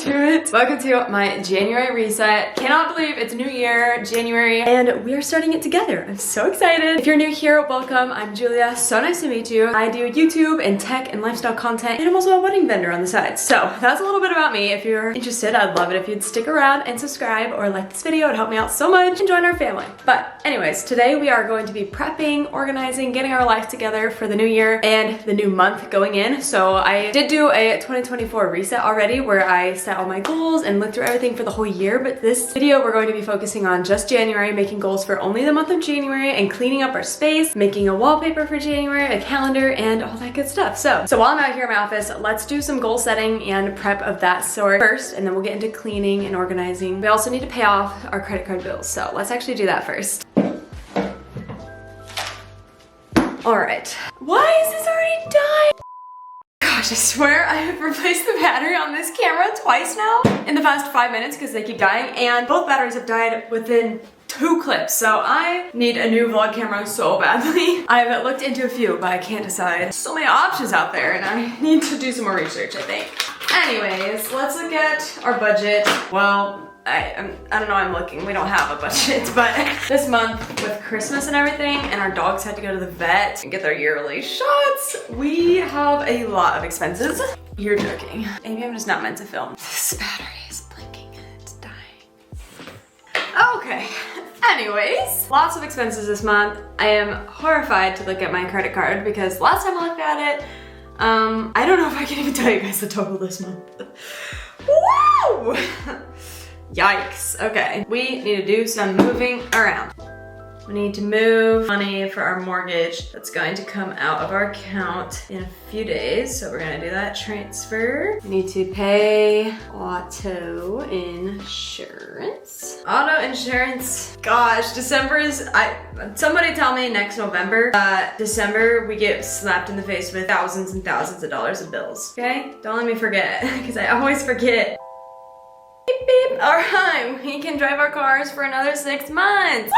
into it. Welcome to my January reset. Cannot believe it's new year, January, and we are starting it together. I'm so excited. If you're new here, welcome. I'm Julia. So nice to meet you. I do YouTube and tech and lifestyle content, and I'm also a wedding vendor on the side. So that's a little bit about me. If you're interested, I'd love it if you'd stick around and subscribe or like this video. It'd help me out so much and join our family. But anyways, today we are going to be prepping, organizing, getting our life together for the new year and the new month going in. So I did do a 2024 reset already where I set all my goals and looked through everything for the whole year, but this video we're going to be focusing on just January, making goals for only the month of January and cleaning up our space, making a wallpaper for January, a calendar, and all that good stuff. So while I'm out here in my office, let's do some goal setting and prep of that sort first, and then we'll get into cleaning and organizing. We also need to pay off our credit card bills, so let's actually do that first. All right. Why is this already done? Gosh, I swear I have replaced the battery on this camera twice now in the past 5 minutes because they keep dying, and both batteries have died within 2 clips, so I need a new vlog camera so badly. I've looked into a few, but I can't decide. So many options out there, and I need to do some more research, I think. Anyways, let's look at our budget. Well, I don't know, I'm looking. We don't have a budget, but this month with Christmas and everything, and our dogs had to go to the vet and get their yearly shots, we have a lot of expenses. You're joking. Maybe I'm just not meant to film. This battery is blinking and it's dying. Okay. Anyways, lots of expenses this month. I am horrified to look at my credit card because last time I looked at it, I don't know if I can even tell you guys the total this month. Woo! Yikes. Okay, we need to do some moving around. We need to move money for our mortgage that's going to come out of our account in a few days. So we're gonna do that transfer. We need to pay auto insurance. Auto insurance. Gosh, December is, somebody tell me next November, December we get slapped in the face with thousands and thousands of dollars of bills. Okay? Don't let me forget, because I always forget. Beep, beep. All right, we can drive our cars for another 6 months.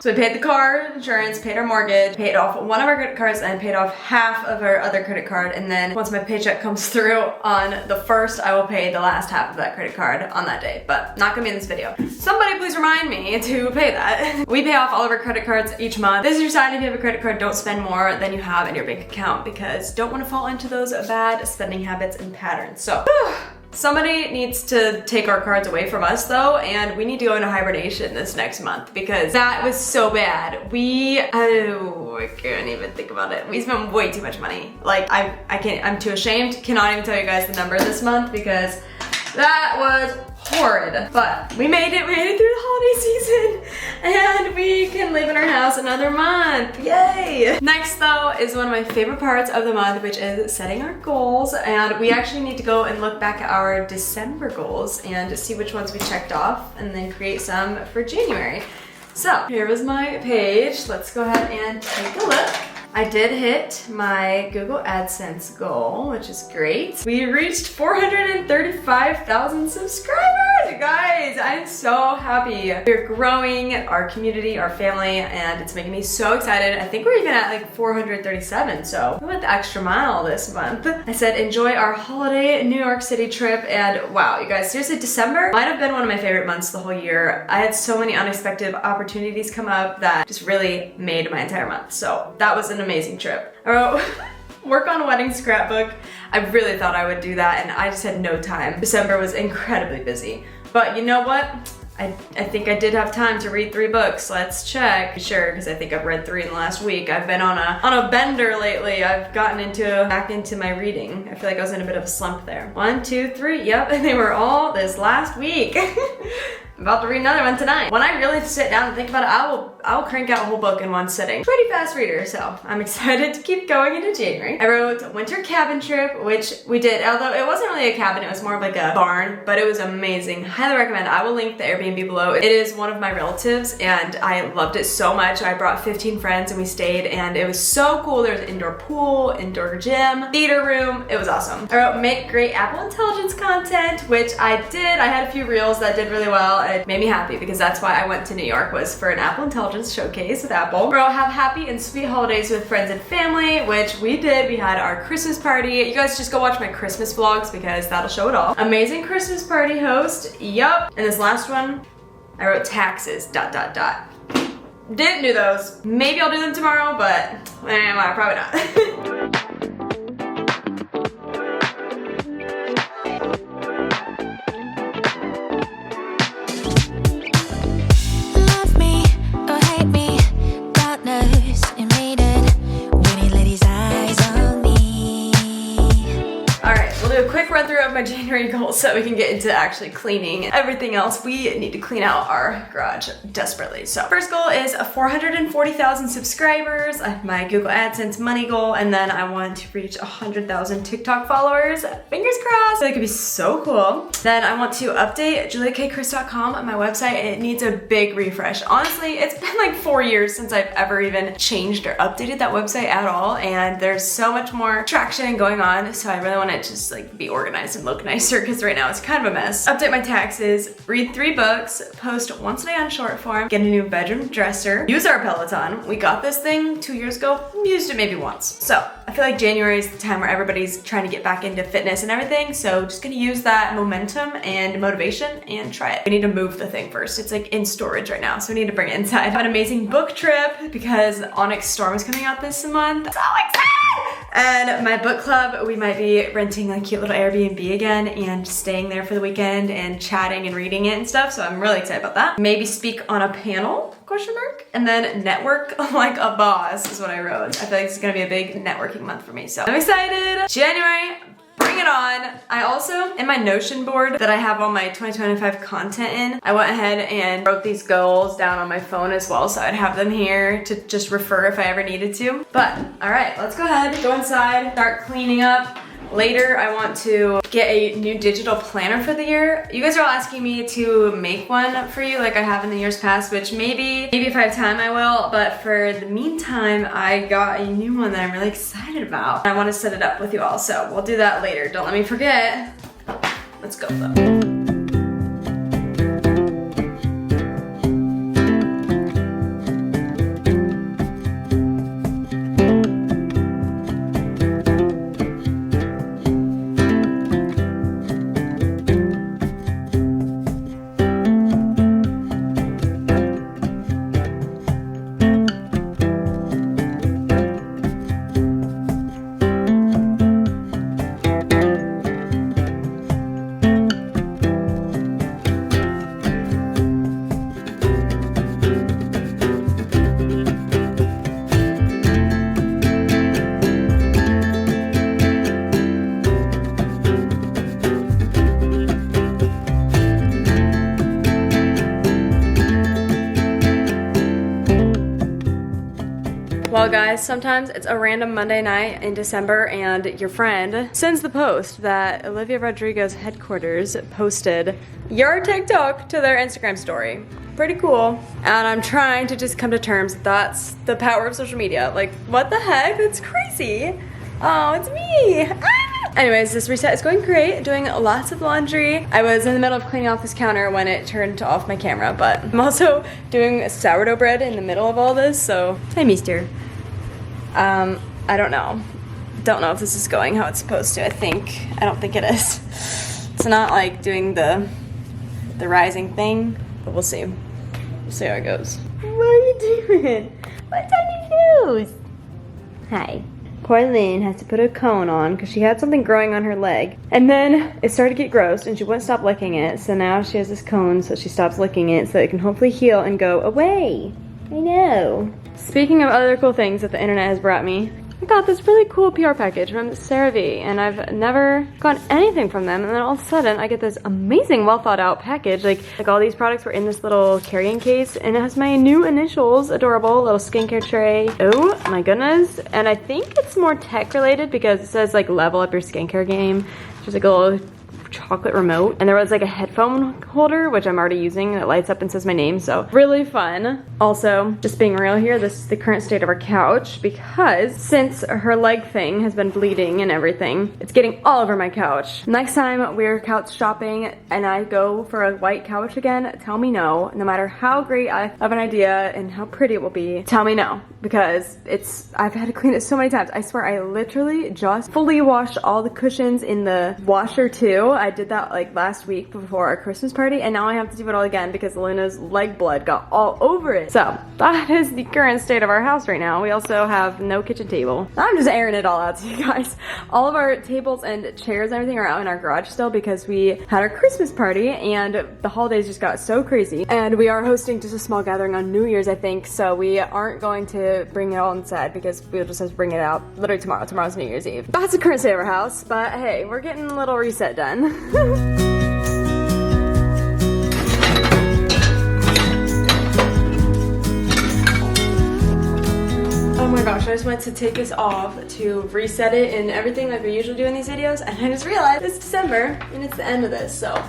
So we paid the car insurance, paid our mortgage, paid off one of our credit cards, and paid off half of our other credit card. And then once my paycheck comes through on the 1st, I will pay the last half of that credit card on that day, but not gonna be in this video. Somebody please remind me to pay that. We pay off all of our credit cards each month. This is your sign if you have a credit card, don't spend more than you have in your bank account because don't want to fall into those bad spending habits and patterns. So, somebody needs to take our cards away from us though, and we need to go into hibernation this next month because that was so bad. I can't even think about it. We spent way too much money. Like I'm too ashamed, cannot even tell you guys the number this month because that was horrid. But we made it through the holiday season and we can live in our house another month. Yay! Next though is one of my favorite parts of the month, which is setting our goals. And we actually need to go and look back at our December goals and see which ones we checked off and then create some for January. So here was my page. Let's go ahead and take a look. I did hit my Google AdSense goal, which is great. We reached 435,000 subscribers, you guys. I'm so happy. We're growing our community, our family, and it's making me so excited. I think we're even at like 437, so we went the extra mile this month. I said enjoy our holiday New York City trip, and wow, you guys, seriously, December might have been one of my favorite months the whole year. I had so many unexpected opportunities come up that just really made my entire month, so that was an amazing trip. I wrote work on a wedding scrapbook. I really thought I would do that and I just had no time. December was incredibly busy. But you know what? I think I did have time to read 3 books. Let's check. Sure, because I think I've read 3 in the last week. I've been on a bender lately. I've gotten back into my reading. I feel like I was in a bit of a slump there. 1, 2, 3. Yep, and they were all this last week. I'm about to read another one tonight. When I really sit down and think about it, I will crank out a whole book in one sitting. Pretty fast reader, so I'm excited to keep going into January. I wrote winter cabin trip, which we did, although it wasn't really a cabin, it was more of like a barn, but it was amazing. Highly recommend. I will link the Airbnb below. It is one of my relatives and I loved it so much. I brought 15 friends and we stayed and it was so cool. There was an indoor pool, indoor gym, theater room. It was awesome. I wrote make great Apple Intelligence content, which I did. I had a few reels that did really well it made me happy because that's why I went to New York, was for an Apple Intelligence showcase with Apple. Bro, have happy and sweet holidays with friends and family, which we did. We had our Christmas party. You guys just go watch my Christmas vlogs because that'll show it all. Amazing Christmas party host, yup. And this last one, I wrote taxes, ... Didn't do those. Maybe I'll do them tomorrow, but probably not. Run through of my January goals so we can get into actually cleaning everything else. We need to clean out our garage desperately. So first goal is 440,000 subscribers, my Google AdSense money goal, and then I want to reach 100,000 TikTok followers. Fingers crossed. That could be so cool. Then I want to update juliakkchrist.com, my website. It needs a big refresh. Honestly, it's been like 4 years since I've ever even changed or updated that website at all, and there's so much more traction going on, so I really want to just like be organized and look nicer because right now it's kind of a mess. Update my taxes, read 3 books, post once a day on short form, get a new bedroom dresser, use our Peloton. We got this thing 2 years ago, used it maybe once. So I feel like January is the time where everybody's trying to get back into fitness and everything, so just gonna use that momentum and motivation and try it. We need to move the thing first. It's like in storage right now, so we need to bring it inside. I have an amazing book trip because Onyx Storm is coming out this month. So excited! And my book club, we might be renting a cute little Airbnb again and staying there for the weekend and chatting and reading it and stuff, so I'm really excited about that. Maybe speak on a panel, ? And then network like a boss is what I wrote. I feel like it's gonna be a big networking month for me, so I'm excited. January, bring it on. I also, in my Notion board that I have all my 2025 content in, I went ahead and wrote these goals down on my phone as well, so I'd have them here to just refer if I ever needed to. But, all right, let's go ahead, go inside, start cleaning up. Later, I want to get a new digital planner for the year. You guys are all asking me to make one for you like I have in the years past, which maybe if I have time I will, but for the meantime, I got a new one that I'm really excited about. I want to set it up with you all, so we'll do that later. Don't let me forget. Let's go though. Well guys, sometimes it's a random Monday night in December and your friend sends the post that Olivia Rodrigo's headquarters posted your TikTok to their Instagram story. Pretty cool. And I'm trying to just come to terms that that's the power of social media. Like, what the heck? That's crazy. Oh, it's me. Ah! Anyways, this reset is going great. Doing lots of laundry. I was in the middle of cleaning off this counter when it turned off my camera, but I'm also doing sourdough bread in the middle of all this, so hi, mister. I don't know. Don't know if this is going how it's supposed to. I don't think it is. It's not like doing the rising thing, but we'll see. We'll see how it goes. What are you doing? What's on your nose? Hi. Poor Lynn has to put a cone on because she had something growing on her leg. And then it started to get gross and she wouldn't stop licking it. So now she has this cone so she stops licking it so it can hopefully heal and go away. I know. Speaking of other cool things that the internet has brought me, I got this really cool PR package from CeraVe and I've never gotten anything from them, and then all of a sudden I get this amazing well thought out package. Like all these products were in this little carrying case and it has my new initials, adorable little skincare tray. Oh my goodness. And I think it's more tech related because it says like level up your skincare game. There's like a little chocolate remote, and there was like a headphone holder, which I'm already using, and it lights up and says my name, so really fun. Also, just being real here, this is the current state of our couch, because since her leg thing has been bleeding and everything, it's getting all over my couch. Next time we're couch shopping and I go for a white couch again, tell me no. No matter how great I have an idea and how pretty it will be, tell me no, because I've had to clean it so many times. I swear I literally just fully washed all the cushions in the washer too. I did that like last week before our Christmas party, and now I have to do it all again because Luna's leg blood got all over it. So that is the current state of our house right now. We also have no kitchen table. I'm just airing it all out to you guys. All of our tables and chairs and everything are out in our garage still because we had our Christmas party and the holidays just got so crazy. And we are hosting just a small gathering on New Year's, I think, so we aren't going to bring it all inside because we'll just have to bring it out literally tomorrow. Tomorrow's New Year's Eve. That's the current state of our house, but hey, we're getting a little reset done. Oh my gosh, I just went to take this off to reset it and everything like we usually do in these videos, and I just realized it's December and it's the end of this, so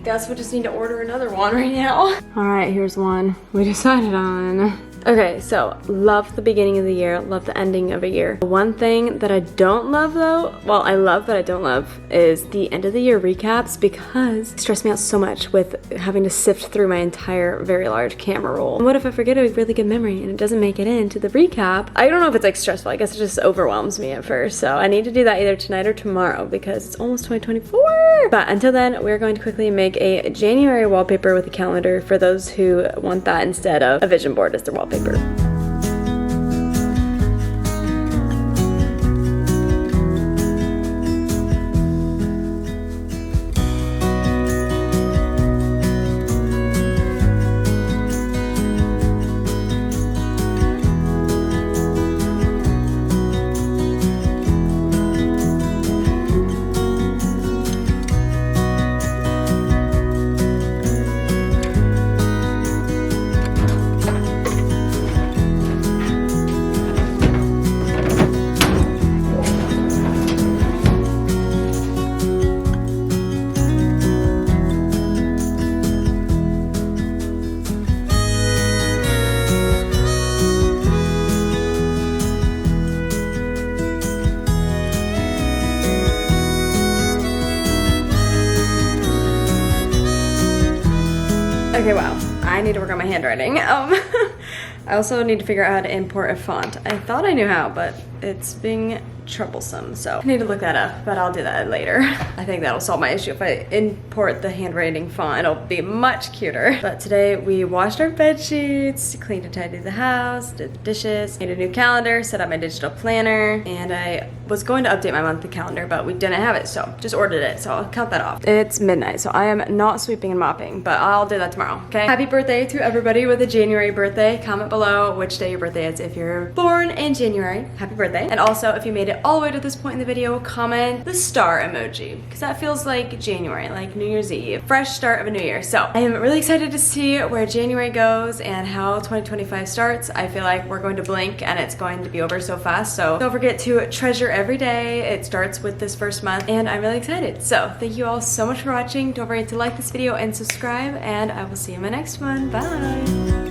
guess we just need to order another one right now. All right, here's one we decided on. Okay, so love the beginning of the year, love the ending of a year. One thing that I don't love though, well I love but I don't love, is the end of the year recaps because it stressed me out so much with having to sift through my entire very large camera roll. And what if I forget a really good memory and it doesn't make it into the recap? I don't know if it's like stressful, I guess it just overwhelms me at first. So I need to do that either tonight or tomorrow because it's almost 2024. But until then, we're going to quickly make a January wallpaper with a calendar for those who want that instead of a vision board as their wallpaper. Okay, wow. I need to work on my handwriting. I also need to figure out how to import a font. I thought I knew how, but it's being troublesome, so I need to look that up, but I'll do that later. I think that'll solve my issue. If I import the handwriting font, it'll be much cuter. But today we washed our bed sheets, cleaned and tidied the house, did the dishes, made a new calendar, set up my digital planner, and I was going to update my monthly calendar, but we didn't have it, so just ordered it, so I'll count that off. It's midnight, so I am not sweeping and mopping, but I'll do that tomorrow, okay? Happy birthday to everybody with a January birthday. Comment below which day your birthday is. If you're born in January, happy birthday. And also, if you made it all the way to this point in the video, comment the star emoji, because that feels like January, like New Year's Eve. Fresh start of a new year. So I am really excited to see where January goes and how 2025 starts. I feel like we're going to blink and it's going to be over so fast. So don't forget to treasure every day. It starts with this first month and I'm really excited. So thank you all so much for watching. Don't forget to like this video and subscribe, and I will see you in my next one. Bye.